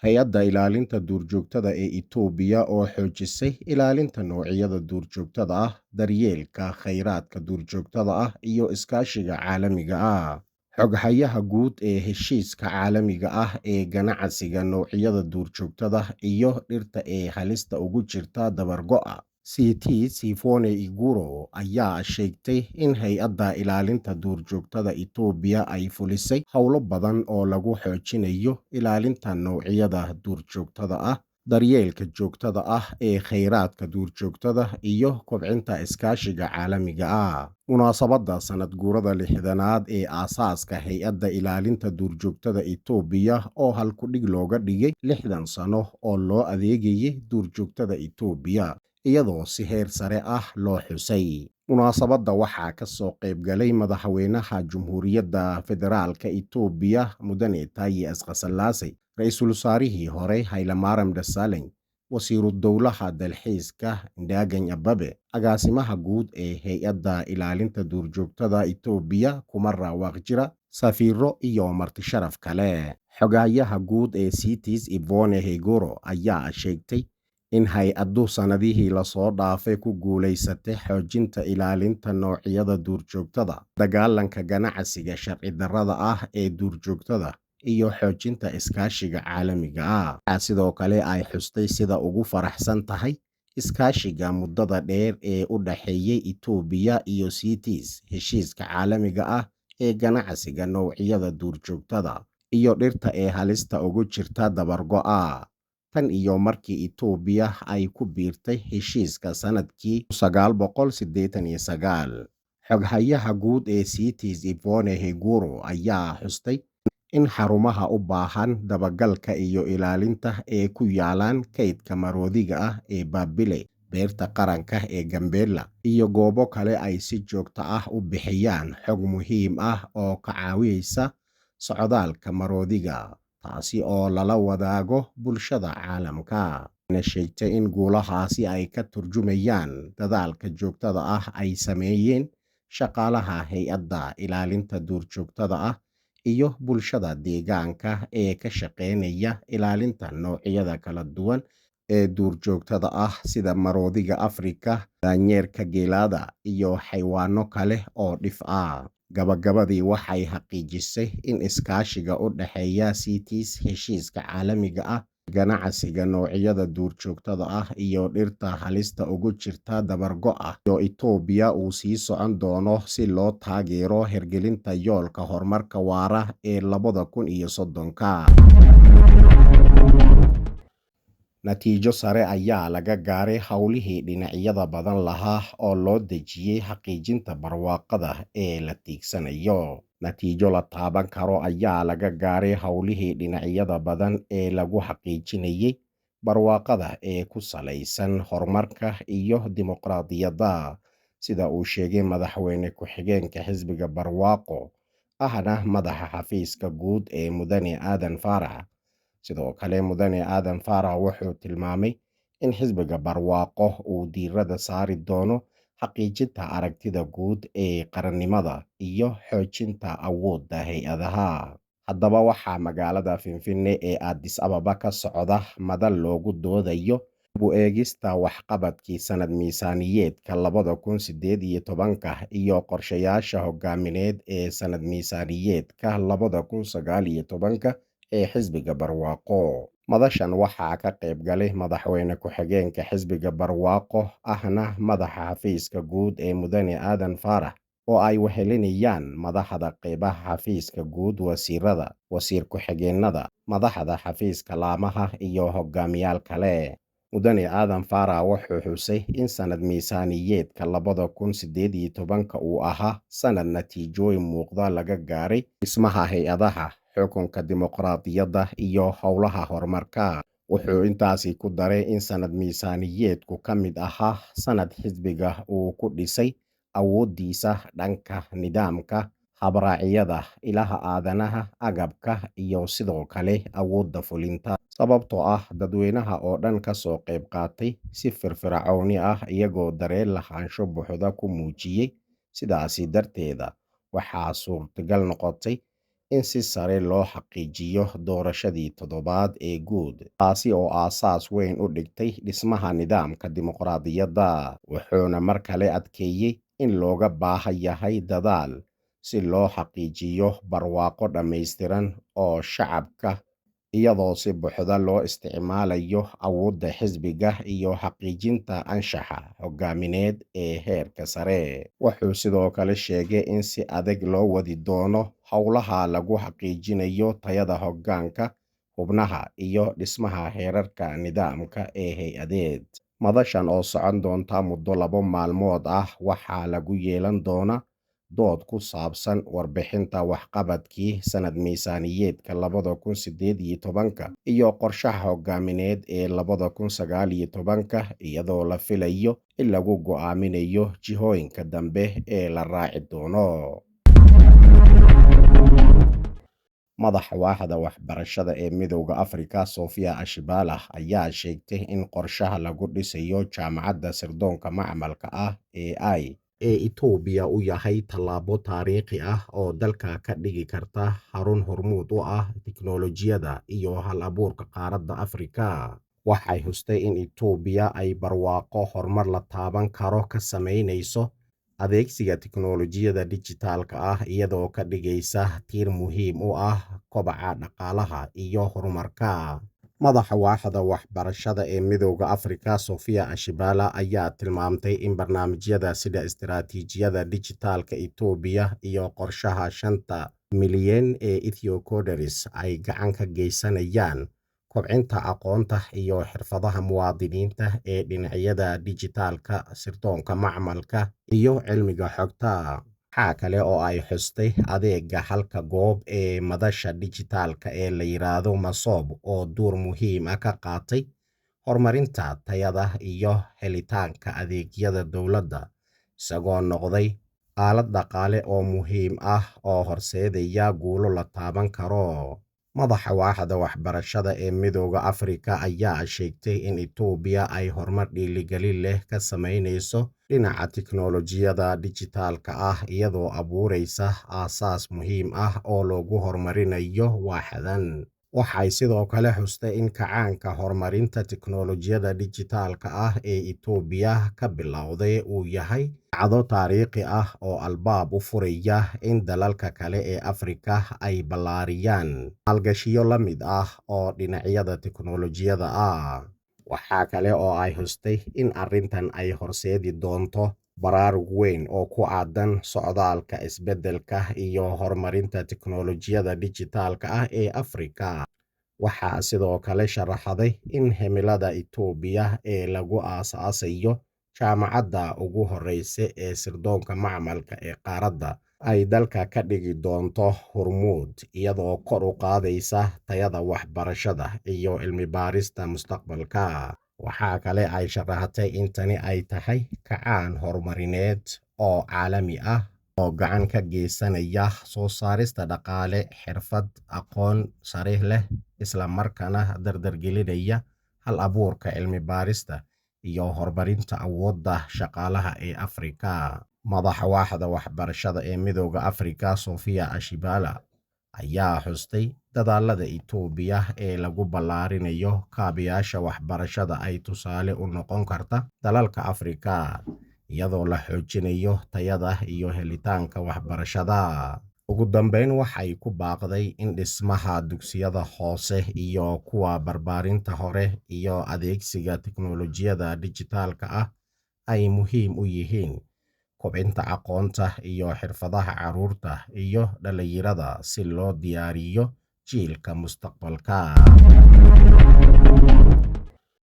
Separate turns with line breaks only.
Hay-adda ilaalinta duurjoogtada ee Itoobiya oo xoojisay ilaalinta noocyada duurjoogtada ah, daryeelka kheyraadka duurjoogtada ah iyo iskaashiga caalamiga ah. Xoghayaha guud ee heshiiska caalamiga ah ee ganacsiga noocyada duurjoogtada iyo dhirta ee halista ugu jirta dabar go'a. CT Sifune Iguro ayaa sheegtay in hay-adda ilaalinta duurjoogtada Itoobiya ay fulisay howlo badan oo lagu xoojinayo ilaalinta noocyada duurjoogtada ah, daryeelka joogtada ah ee kheyraadka duurjoogtada iyo kobcinta iskaashiga caalamiga ah. Munaasabadda sanad guurada 60aad ee aasaaska hay-adda ilaalinta duurjoogtada Itoobiya oo halkudhig looga dhigay 60 sano oo loo adeegayay duurjoogtada Itoobiya, iyadoo si heer sare ah loo xusay. Munaasabadda waxaa ka soo qayb galay madaxweynaha Jamhuuriyadda Federaalka Itoobiya Mudane Taye Asqalaslasey, Ra'iisul Wasaarihii hore Hailemariam Desalegn, Wasiiru Dowlaha Dalxiiska Ndagany Ababe, Agaasimaha Guud ee Hay-adda Ilaalinta Duurjoogtada Itoobiya Kumara Waqjira, safiiro iyo marti sharaf kale. Xoghayaha guud ee CITES Sifune Iguro ayaa sheegtay in hay-addu sanadihii lasoo dhaafay ku guulaysatay xoojinta ilaalinta noocyada duurjoogtada, dagaalanka ganacsiga sharci darrada ah ee duurjoogtada, iyo xoojinta iskaashiga caalamiga ah. Waxaa sidoo kale ay xustay sida ugu faraxsan tahay iskaashiga muddada dheer ee u dhexeeyay Itoobiya iyo CITES, heshiiska caalamiga ah ee ganacsiga noocyada duurjoogtada iyo dhirta ee halista ugu jirta dabar go'a. Tan iyo markii Itoobiya ay ku biirtay heshiiska sanadkii 1989. Xoghayaha guud ee CITES Sifune Iguro ayaa xustay in xarumaha u baahan dabagalka iyo ilaalinta ee ku yaalaan kaydka maroodiga ah ee Baabile, beerta qaranka ee Gambela, iyo goobo kale ay si joogto ah u bixiyaan xog muhiim ah oo ka caawiyeysa socdaalka maroodiga, taasi oo lala wadaago bulshada caalamka. Waxayna sheegtay in guulahaasi ay ka turjumayaan dadaalka joogtada ah ay sameeyeen shaqaalaha hay-adda ilaalinta duurjoogtada ah iyo bulshada deegaanka ee ka shaqeynaya ilaalinta noocyada kala duwan ee duurjoogtada ah sida maroodiga Afrika, daanyeerka geelada, iyo xayawaano kale oo dhif ah. Gabagabadii waxay xaqiijisay in iskaashiga u dhexeeya CITES, heshiiska caalamiga ah, ganacsiga noocyada duurjoogtada ah iyo dhirta halista ugu jirta dabar go'a iyo Itoobiya uu sii socon doono si loo taageero hirgelinta yoolka horumarka waara ee 2030. Natiijo sare ayaa laga gaaray howlihii dhinacyada badan lahaa oo loo dejiyay xaqiijinta barwaaqada ee la tiigsanayo. Natiijo la taaban karo ayaa laga gaaray howlihii dhinacyada badan ee lagu xaqiijinayay barwaaqada ee ku salaysan horumarka iyo dimuqraadiyadda, sida uu sheegay madaxweyne ku-xigeenka xisbiga Barwaaqo ahna madaxa xafiiska guud ee Mudane Aadan Faarax. Sidoo kale Mudane Aadan Faarax wuxuu tilmaamay in xisbiga Barwaaqo uu diiradda saari doono xaqiijinta aragtida guud ee qarannimada iyo xoojinta awoodda hay-adaha. Haddaba waxaa magaalada Finfinne ee Addis Ababa ka socda madal loogu doodayo dib u eegista waxqabadkii sanad miisaaniyadeedka 2018 iyo qorshayaasha hogaamineed ee sanad miisaaniyadeedka 2019 ee xisbiga Barwaaqo. Madashan waxaa ka qayb galay madaxweyne ku-xigeenka xisbiga Barwaaqo ahna madaxa xafiiska guud ee Mudane Aadan Faarax, oo ay wehelinayaan madaxda qaybaha xafiiska guud, wasiirada, wasiir ku-xigeenada, madaxda xafiiska laamaha iyo hogaamiyaal kale. Mudane Aadan Faarax wuxuu xusay in sanad miisaaniyadeedka 2018 uu ahaa sanad natiijooyin muuqda laga gaaray dhismaha hay-adaha, xukunka dimuqraadiyadda iyo howlaha horumarka. Wuxuu intaasi ku daray in sanad miisaaniyadeedku ka mid ahaa sanad xisbiga uu ku dhisay awooddiisa dhanka nidaamka, habraacyada, ilaha aadanaha, agabka, iyo sidoo kale awoodda fulinta. Sababtoo ah dadweynaha oo dhan ka soo qayb qaatay si firfircooni ah iyagoo dareen lahaansho buuxda ku muujiyay. Sidaasi darteeda waxaa suurtagal noqotay in si sare loo xaqiijiyo doorashadii toddobaad ee guud, taasi oo aasaas weyn u dhigtay dhismaha nidaamka dimuqraadiyadda. Wuxuuna mar kale adkeeyey in looga baahan yahay dadaal si loo xaqiijiyo barwaaqo dhammaystiran oo shacabka, iyadoo si buuxda loo isticmaalayo awoodda xisbiga iyo xaqiijinta anshaxa hoggaamineed ee heerka sare. Wuxuu sidoo kale sheegay in si adag loo wadi doono howlaha lagu xaqiijinayo tayada hoggaanka xubnaha iyo dhismaha heerarka nidaamka ee hay-adeed. Madashan oo socon doonta muddo 2 maalmood ah waxaa lagu yeelan doonaa dood ku saabsan warbixinta waxqabadkii sanad miisaaniyadeedka 2018 iyo qorshaha hoggaamineed ee 2019, iyadoo la filayo in lagu go'aaminayo jihooyinka dambe ee la raaci doono. Madaxa waaxda waxbarashada ee Midowga Afrika Sofia Ashibalah ayaa sheegtay in qorshaha lagu dhisayo jaamacadda sirdoonka macmalka ah AI ee Itoobiya uu yahay tallaabo taariikhi ah oo dalka ka dhigi karta xarun hormuud u ah tiknoolajiyadda iyo hal-abuurka qaaradda Afrika. Waxay xustay in Itoobiya ay barwaaqo horumar la taaban karo ka samaynayso adeegsiga tiknoolajiyadda dijitaalka ah, iyadoo ka dhigaysa tiir muhiim u ah kobaca dhaqaalaha iyo horumarka. Madaxa waaxda waxbarashada ee Midowga Afrika Sofia Ashibalah ayaa tilmaamtay in barnaamijyada sida istiraatiijiyadda dijitaalka Itoobiya iyo qorshaha 5 milyan ee Ethiocoderis ay gacan ka geysanayaan kobcinta aqoonta iyo xirfadaha muwaadiniinta ee dhinacyada dijitaalka, sirdoonka macmalka, iyo cilmiga xogta. Waxaa kale oo ay xustay adeegga halka goob ee madasha dijitaalka ee la yiraahdo Masob oo door muhiim ah ka qaatay horumarinta tayada iyo helitaanka adeegyada dowladda, isagoo noqday aalad dhaqaale oo muhiim ah oo horseedaya guulo la taaban karo. Madaxa waaxda waxbarashada ee Midowga Afrika ayaa sheegtay in Itoobiya ay horumar dhiirigelin leh ka samaynayso dhinaca tiknoolajiyadda dijitaalka ah, iyadoo abuuraysa aasaas muhiim ah oo lagu horumarinayo waaxdan. Waxay sidoo kale xustay in kacaanka horumarinta tiknoolajiyadda dijitaalka ah ee Itoobiya ka bilowday uu yahay dhacdo taariikhi ah oo albaab u furaya in dalalka kale ee Afrika ay ballaariyaan maalgashiyo la mid ah oo dhinacyada tiknoolajiyadda ah. Waxaa kale oo ay xustay in arrintan ay horseedi doonto baraarug weyn oo ku aadan socdaalka isbeddelka iyo horumarinta tiknoolajiyadda dijitaalka ah ee Afrika. Waxaa sidoo kale sharaxday in himilada Itoobiya ee lagu aasaasayo jaamacadda ugu horeysa ee sirdoonka macmalka ee qaaradda ay dalka ka dhigi doonto hormuud, iyadoo kor u qaadaysa tayada waxbarashada iyo cilmi baarista mustaqbalka. Waxaa kale ay sharaxday in tani ay tahay kacaan horumarineed oo caalami ah oo gacan ka geysanaya soo saarista dhaqaale xirfad aqoon sare leh, isla markaana dardargelinaya hal-abuurka cilmi baarista iyo horumarinta awoodda shaqaalaha ee Afrika. Madaxa waaxda waxbarashada ee Midowga Afrika Sofia Ashibalah ayaa xustay dadaalada Itoobiya ee lagu ballaarinayo kaabayaasha waxbarashada ay tusaale u noqon karta dalalka Afrika, iyadoo la xoojinayo tayada iyo helitaanka waxbarashada. Ugu dambeyn, waxay ku baaqday in dhismaha dugsiyada hoose iyo kuwa barbaarinta hore iyo adeegsiga tiknoolajiyadda dijitaalka ah ay muhiim u yihiin kobcinta aqoonta iyo xirfadaha carruurta iyo dhalinyarada si loo diyaariyo jiilka mustaqbalka.